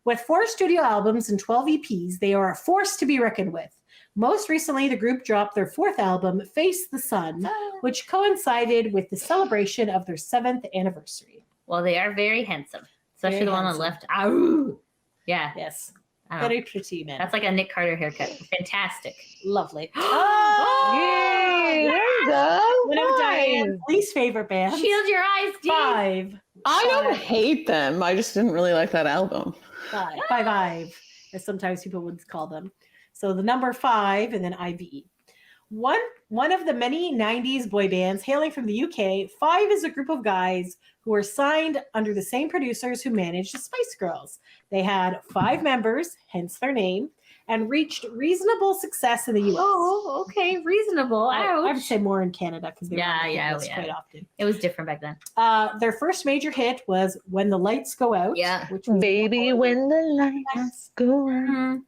With 4 studio albums and 12 EPs, they are a force to be reckoned with. Most recently, the group dropped their 4th album, Face the Sun, which coincided with the celebration of their 7th anniversary. Well, they are very handsome, especially Very the one on handsome. the left. Ow! Yeah. Yes. I don't know. Very pretty, man. That's like a Nick Carter haircut. Fantastic. Lovely. Yay! There you go. One of Diane's least favorite bands. Shield your eyes, Steve. 5. I don't hate them. I just didn't really like that album. 5, as sometimes people would call them. So the number 5 and then IVE. One of the many 90s boy bands hailing from the UK, 5 is a group of guys who were signed under the same producers who managed the Spice Girls. They had 5 members, hence their name, and reached reasonable success in the US. Oh, okay. Reasonable. I would Ouch. say more in Canada because they were quite often. It was different back then. Their first major hit was When the Lights Go Out. Yeah. Which was Baby, when the lights go out. Mhm.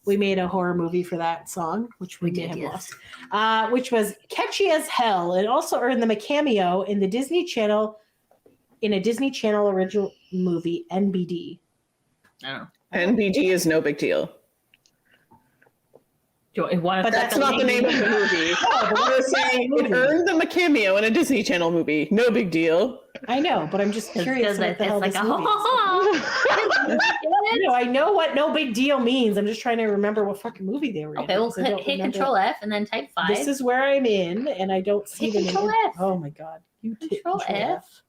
We made a horror movie for that song, which we may did, have yes. lost, which was catchy as hell. It also earned them a cameo in the Disney Channel, in a Disney Channel original movie, NBD. Oh. NBG is no big deal. But That's not the name of the movie. We're saying it earned them a cameo in a Disney Channel movie. No big deal. I know, but I'm just curious what the hell it's this like, movie is. I know what no big deal means. I'm just trying to remember what fucking movie they were in. Okay, well, because I don't hit remember. Control F and then type 5. This is where I'm in, and I don't see Hit the Control name. F. Oh my god! You hit Control F.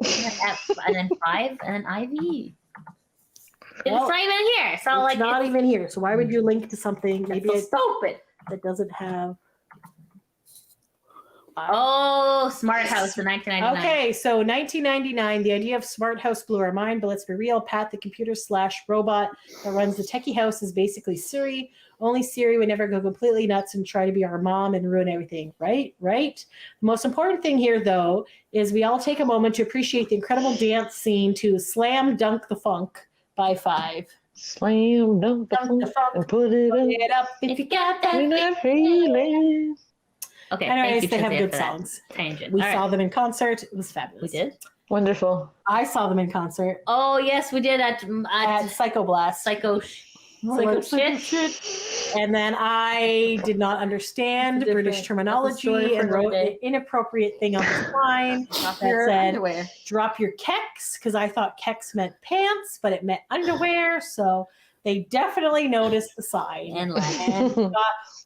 And then F, and then 5, and then IV. It's Well, not even here. So It's like, not even here. So why would you link to something That's maybe so it, stupid. that doesn't have? Oh, Smart House in 1999. Okay, so 1999, the idea of Smart House blew our mind, but let's be real. Pat, the computer/robot that runs the techie house, is basically Siri. Only Siri would never go completely nuts and try to be our mom and ruin everything, right? Right? The most important thing here, though, is we all take a moment to appreciate the incredible dance scene to Slam Dunk the Funk by 5. Slam dunk the funk and put it up. If you got that. In a feeling. Okay, Anyways, thank they you, have Cynthia, good for that songs. Tangent. We All saw right. them in concert. It was fabulous. We did? Wonderful. I saw them in concert Oh, yes, we did at Psychoblast. Psycho shit. And then I did not understand Different. British That's a terminology story for and another wrote day. an inappropriate thing on the sign that said, drop your keks, because I thought keks meant pants, but it meant underwear. So they definitely noticed the sign And like, and got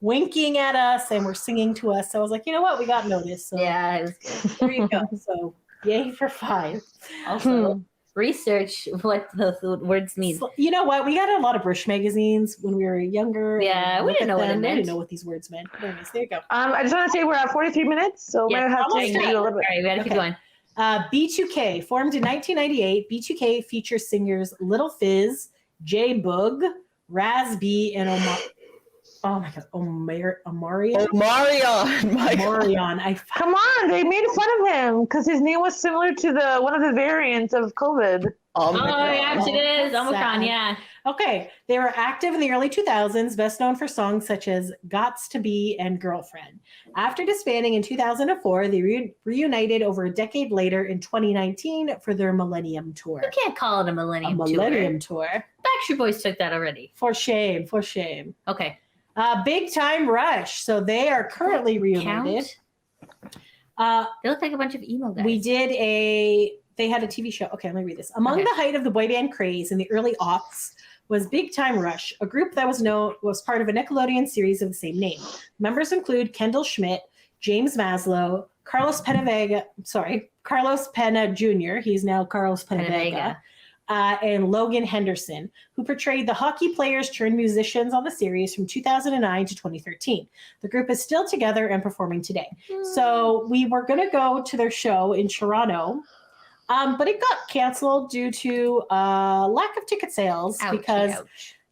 winking at us and were singing to us. So I was like, you know what? We got noticed. So yeah, it was good. there you go. So yay for 5. Also, research what the words mean. So, you know what? We got a lot of British magazines when we were younger. Yeah, and we look didn't at know what it them. We meant. didn't know what these words meant. But anyways, there you go. I just want to say we're at 43 minutes, so Yeah, we're gonna have to almost do a done. little All bit. right, we gotta keep Okay. going. B2K, formed in 1998, B2K features singers Little Fizz, J Boog, Raz B, and Omarion. Oh, Marion. My God. Omarion. Come on, they made fun of him because his name was similar to the one of the variants of COVID. Oh, Oh, my God. yeah, it is. That's Omicron, sad. yeah. Okay, they were active in the early 2000s, best known for songs such as Gots to Be and Girlfriend. After disbanding in 2004, they reunited over a decade later in 2019 for their Millennium Tour. You can't call it a Millennium, Millennium Tour. Backstreet Boys took that already. For shame, for shame. Okay. Big Time Rush. So they are currently reunited. Count? They look like a bunch of emo guys. We did a they had a TV show. Okay, let me read this. Among the height of the boy band craze in the early aughts was Big Time Rush, a group that was part of a Nickelodeon series of the same name. Members include Kendall Schmidt, James Maslow, Carlos Pena Jr. He's now Carlos Pena Vega. And Logan Henderson, who portrayed the hockey players turned musicians on the series from 2009 to 2013. The group is still together and performing today. So we were going to go to their show in Toronto, but it got canceled due to lack of ticket sales because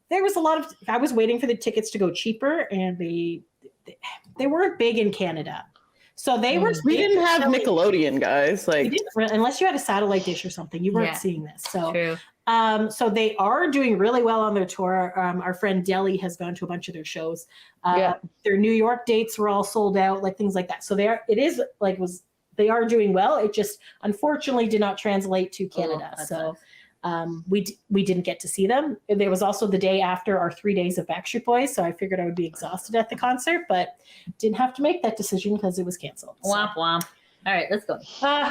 there was a lot of. I was waiting for the tickets to go cheaper, and they weren't big in Canada. So they were. We didn't have Nickelodeon, guys. Like, unless you had a satellite dish or something, you weren't seeing this. So, True. So they are doing really well on their tour. Our friend Deli has gone to a bunch of their shows. Their New York dates were all sold out, like things like that. So they are doing well. It just unfortunately did not translate to Canada. We didn't get to see them. There was also the day after our 3 days of Backstreet Boys, so I figured I would be exhausted at the concert, but didn't have to make that decision because it was canceled. Womp womp. All right, let's go.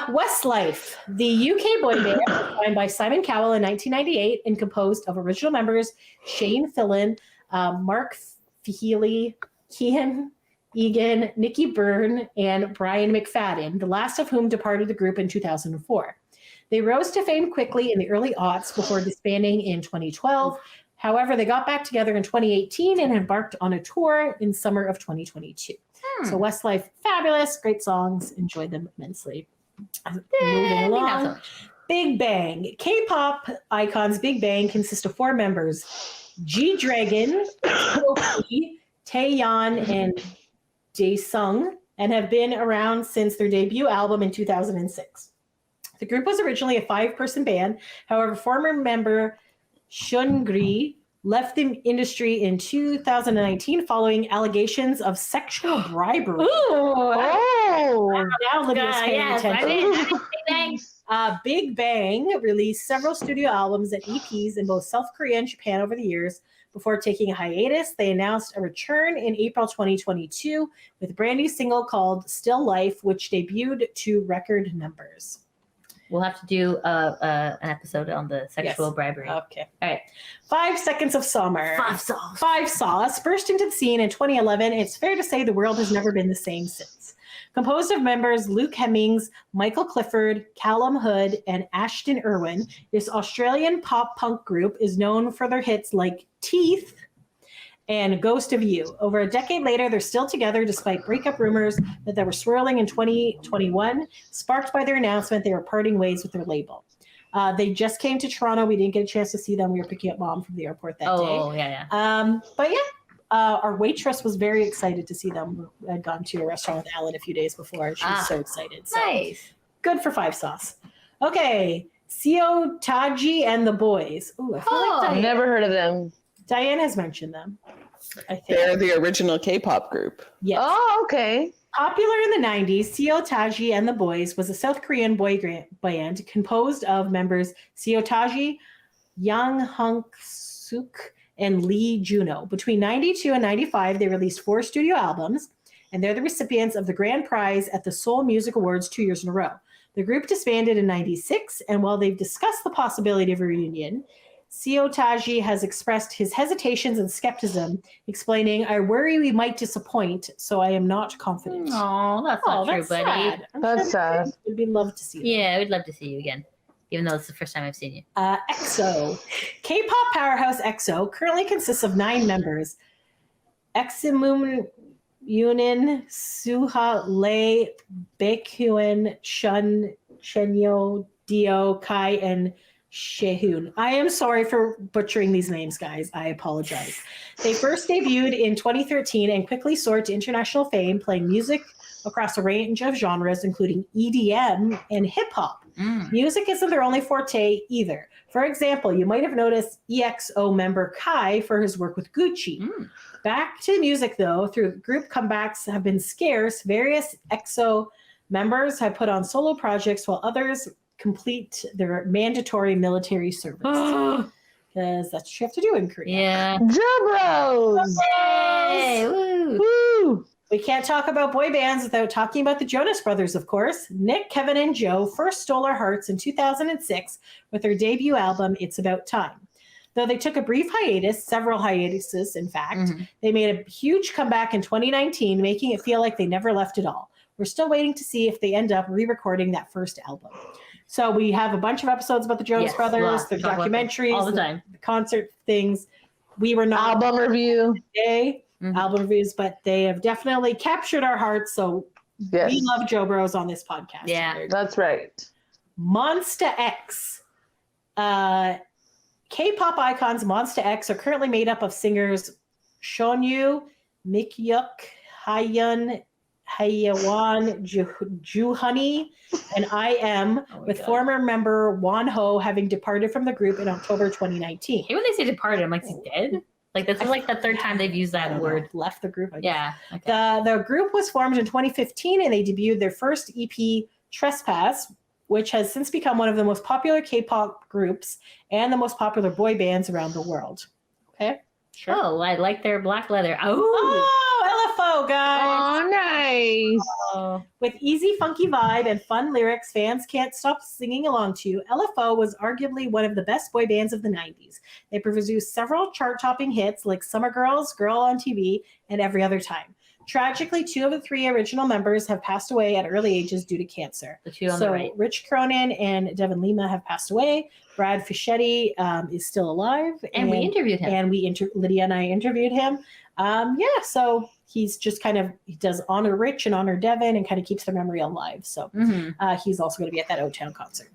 Westlife, the UK boy band, was formed by Simon Cowell in 1998 and composed of original members Shane Fillon, Mark Feely, Cian Egan, Nikki Byrne, and Brian McFadden, the last of whom departed the group in 2004. They rose to fame quickly in the early aughts before disbanding in 2012. However, they got back together in 2018 and embarked on a tour in summer of 2022. So Westlife, fabulous, great songs, enjoyed them immensely. Moving along, Big Bang. K-pop icons Big Bang consist of 4 members, G-Dragon, Taeyeon, and Daesung, and have been around since their debut album in 2006. The group was originally a 5-person band. However, former member Seungri left the industry in 2019 following allegations of sexual bribery. Now Lydia's paying attention. Big Bang released several studio albums and EPs in both South Korea and Japan over the years. Before taking a hiatus, they announced a return in April 2022 with a brand new single called Still Life, which debuted to record numbers. We'll have to do an episode on the sexual bribery. Okay. All right. 5 Seconds of Summer. 5 Sauce burst into the scene in 2011. It's fair to say the world has never been the same since. Composed of members Luke Hemmings, Michael Clifford, Callum Hood, and Ashton Irwin, this Australian pop-punk group is known for their hits like Teeth and Ghost of You. Over a decade later, they're still together despite breakup rumors that they were swirling in 2021, sparked by their announcement they were parting ways with their label. They just came to Toronto. We didn't get a chance to see them. We were picking up Mom from the airport that day. But our waitress was very excited to see them. I'd gone to a restaurant with Ellen a few days before, and she was so excited. So Nice. Good for 5 Sauce. Okay, Seo Taji and the Boys. Ooh, I feel like I've never heard of them. Diane has mentioned them. I think they're the original K-pop group. Yes. Oh, okay. Popular in the 90s, Seo Taji and the Boys was a South Korean boy band composed of members Seo Taji, Yang Hunk-suk, and Lee Juno. Between 92 and 95, they released 4 studio albums, and they're the recipients of the grand prize at the Seoul Music Awards 2 years in a row. The group disbanded in 96, and while they've discussed the possibility of a reunion, Seo Taji has expressed his hesitations and skepticism, explaining, "I worry we might disappoint, so I am not confident." Oh, that's not true, buddy. Sad. That's sad. We'd love to see you. Yeah, we'd love to see you again, even though it's the first time I've seen you. EXO. K-pop powerhouse EXO currently consists of 9 members. Eximum Yunin, Suha, Lei, Baekhyun, Shun, Chenyo, Dio, Kai, and Shehun. I am sorry for butchering these names, guys. I apologize. They first debuted in 2013 and quickly soared to international fame, playing music across a range of genres, including EDM and hip-hop. Music isn't their only forte either. For example, you might have noticed EXO member Kai for his work with Gucci. Back to music, though, through group comebacks have been scarce. Various EXO members have put on solo projects while others complete their mandatory military service. Because that's what you have to do in Korea. Yeah. Jabros! Hey, woo. Woo! We can't talk about boy bands without talking about the Jonas Brothers, of course. Nick, Kevin, and Joe first stole our hearts in 2006 with their debut album, It's About Time. Though they took a brief hiatus, several hiatuses, in fact, they made a huge comeback in 2019, making it feel like they never left at all. We're still waiting to see if they end up re-recording that first album. So we have a bunch of episodes about the Jonas Brothers, the documentaries, all the time, the concert things. We were not album review today, album reviews, but they have definitely captured our hearts. So we love Joe Bros on this podcast. Yeah, that's right. Monsta X. K-pop icons Monsta X are currently made up of singers Shonyu, Mikyuk, Hyun, Hayawan, Juhani, and I.M., with former member Wonho having departed from the group in October 2019. Hey, when they say departed, I'm like, is he dead? Like, this is like the third time they've used that word. Left the group, I guess. Yeah. Okay. The group was formed in 2015, and they debuted their first EP, Trespass, which has since become one of the most popular K-pop groups and the most popular boy bands around the world. Okay? Sure. Oh, I like their black leather. Oh, LFO, guys. Oh, nice. Oh. With easy, funky vibe and fun lyrics fans can't stop singing along to, LFO was arguably one of the best boy bands of the 90s. They produced several chart-topping hits like Summer Girls, Girl on TV, and Every Other Time. Tragically, 2 of the 3 original members have passed away at early ages due to cancer. The 2 on the right. Rich Cronin and Devin Lima have passed away. Brad Fischetti is still alive. And we interviewed him. And Lydia and I interviewed him. So he's just he does honor Rich and honor Devin and kind of keeps their memory alive. So he's also going to be at that O-Town concert.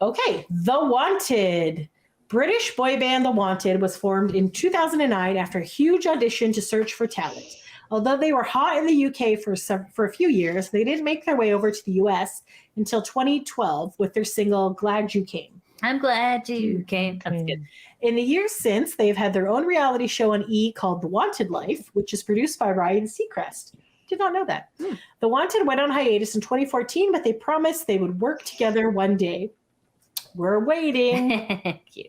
Okay, The Wanted. British boy band The Wanted was formed in 2009 after a huge audition to search for talent. Although they were hot in the UK for a few years, they didn't make their way over to the US until 2012 with their single Glad You Came. I'm glad you came. That's good. In the years since, they've had their own reality show on E! Called The Wanted Life, which is produced by Ryan Seacrest. Did not know that. The Wanted went on hiatus in 2014, but they promised they would work together one day. We're waiting. Cute.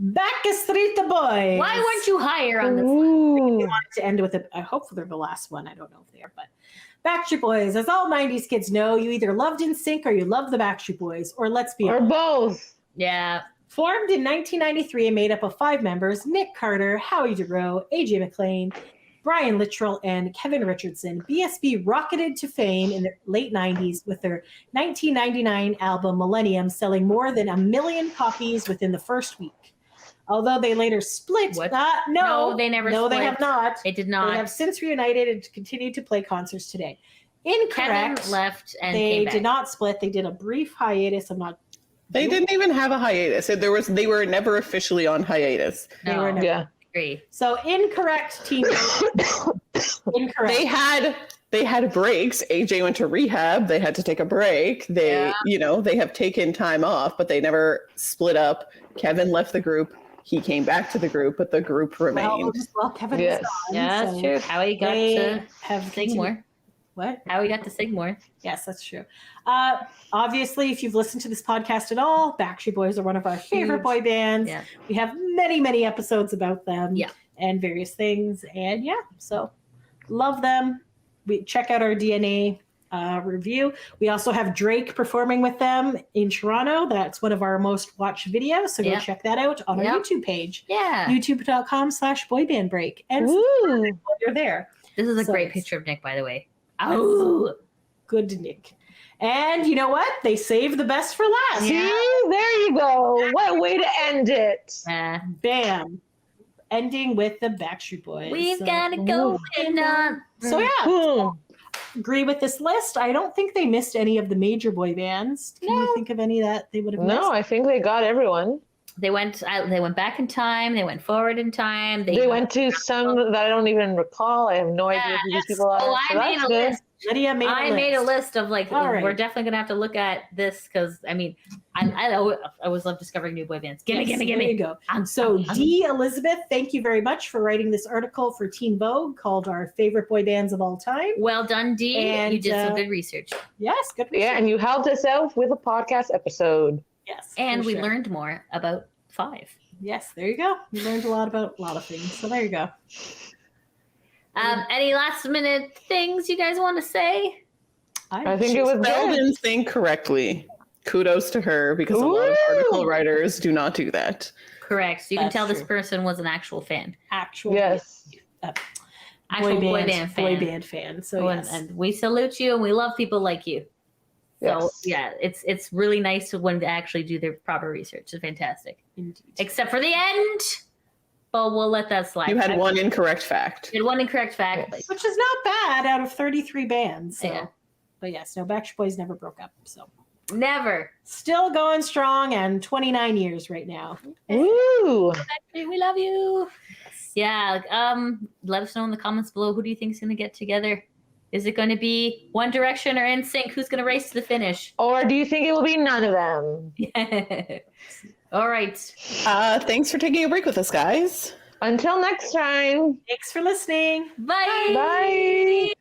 Backstreet Boys. Why weren't you higher on this list? We wanted to end with I hope they're the last one. I don't know if they are, but Backstreet Boys, as all 90s kids know, you either loved Nsync or you loved the Backstreet Boys, or let's be honest. Or both. Yeah. Formed in 1993 and made up of 5 members, Nick Carter, Howie DeRoe, AJ McLean, Brian Littrell, and Kevin Richardson, BSB rocketed to fame in the late 90s with their 1999 album Millennium selling more than 1 million copies within the first week. Although they later split. No, they never split. No, they have not. It did not. They have since reunited and continue to play concerts today. Incorrect. Kevin left and they came back. did not split. They did a brief hiatus. They didn't even have a hiatus. They were never officially on hiatus. They were never. Yeah. Agree. So incorrect, team. Incorrect. They had breaks. AJ went to rehab. They had to take a break. They have taken time off, but they never split up. Kevin left the group. He came back to the group, but the group remained. Well, Kevin Yes. is gone. Yeah, that's true. Howie got to sing more. What? Howie got to sing more. Yes, that's true. Obviously, if you've listened to this podcast at all, Backstreet Boys are one of our favorite boy bands. Yeah. We have many, many episodes about them and various things. And so love them. We check out our DNA review. We also have Drake performing with them in Toronto. That's one of our most watched videos. So go check that out on our YouTube page. Yeah. youtube.com/boybandbreak. And while you're there. This is a great picture of Nick, by the way. Oh, good Nick. And you know what? They saved the best for last. See, there you go. What a way to end it. Bam. Ending with the Backstreet Boys. We've got to go on. So agree with this list. I don't think they missed any of the major boy bands. Can you think of any that they would have missed? No, I think they got everyone. They went back in time. They went forward in time. They went to some that I don't even recall. I have no idea who these people are. I made a list. Lydia made a list of we're definitely gonna have to look at this because I always love discovering new boy bands. Gimme. There you go. D. Elizabeth, thank you very much for writing this article for Teen Vogue called Our Favorite Boy Bands of All Time. Well done, D. And you did some good research. Yes, good research. Yeah, and you helped us out with a podcast episode. Yes. And we learned more about 5. Yes, there you go. We learned a lot about a lot of things. So there you go. Any last minute things you guys want to say? I think it was Spelled good. Nsync correctly. Kudos to her because a lot of article writers do not do that. Correct. So you can That's tell this true. person was an actual fan. Actual Yes. Actual boy band fan. Boy band fan. So Oh, yes. and we salute you and we love people like you. So Yes. yeah, it's really nice to when they actually do their proper research. It's fantastic. Indeed. Except for the end. But we'll let that slide. You had one incorrect fact. You had one incorrect fact. Yes. Which is not bad out of 33 bands. So. Yeah. But yes, no, Backstreet Boys never broke up. So But never. still going strong and 29 years right now. Woo! We love you. Yeah. Let us know in the comments below. Who do you think is going to get together? Is it going to be One Direction or Nsync? Who's going to race to the finish? Or do you think it will be none of them? All right. Thanks for taking a break with us, guys. Until next time. Thanks for listening. Bye. Bye.